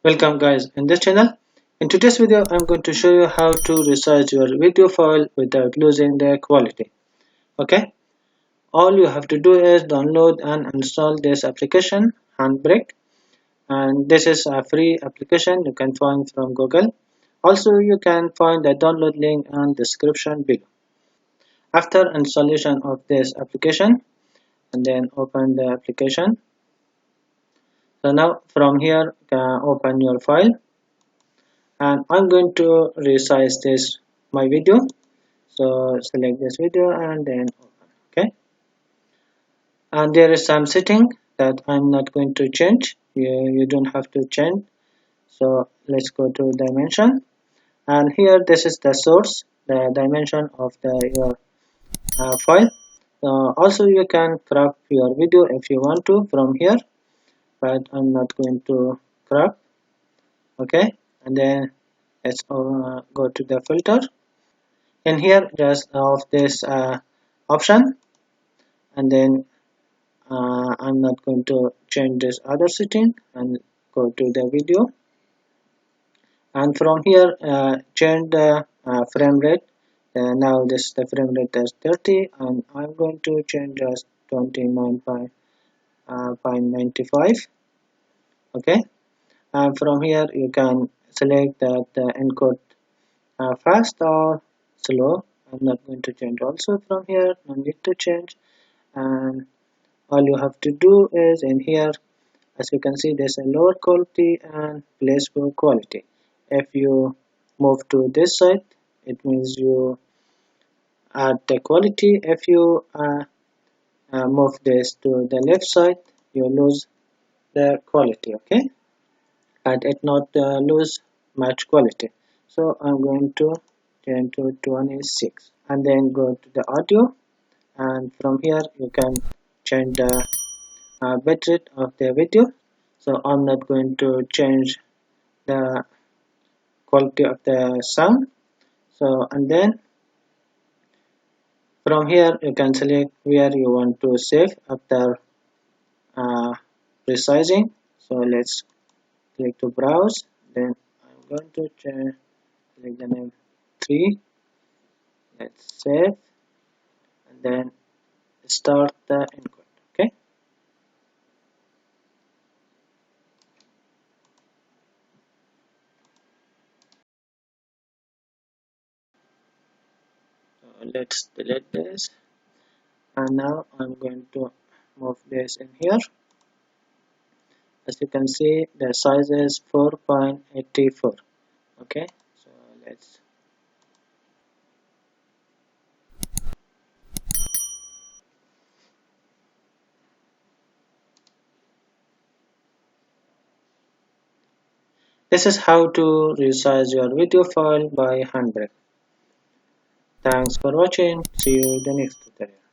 Welcome guys in this channel. In today's video I'm going to show you how to resize your video file without losing the quality. Okay, all you have to do is download and install this application Handbrake, and this is a free application you can find from Google. Also you can find the download link and description below. After installation of this application, and then open the application. So now from here open your file, and I'm going to resize this my video. So select this video and then open. Okay, and there is some setting that I'm not going to change. You don't have to change. So let's go to dimension, and here this is the source, the dimension of your file. Also you can crop your video if you want to from here, but I'm not going to crop. Okay, and then let's go to the filter. In here just of this option, and then I'm not going to change this other setting and go to the video, and from here change the frame rate. Now this the frame rate is 30, and I'm going to change as 29.95. Okay, and from here you can select that encode fast or slow. I'm not going to change also from here, no need to change. And all you have to do is in here, as you can see, there's a lower quality and placebo quality. If you move to this side, it means you add the quality. If you move this to the left side, you lose the quality. Okay, and it not lose much quality. So I'm going to change to 26, and then go to the audio, and from here you can change the bitrate of the video. So I'm not going to change the quality of the sound. So and then from here you can select where you want to save after uh, resizing. So let's click to browse, then I'm going to change, select the name 3, let's save, and then start the encode. Okay, so let's delete this, and now I'm going to move this in here. As you can see, the size is 4.84. Okay, so let's this is how to resize your video file by Handbrake. Thanks for watching. See you in the next tutorial.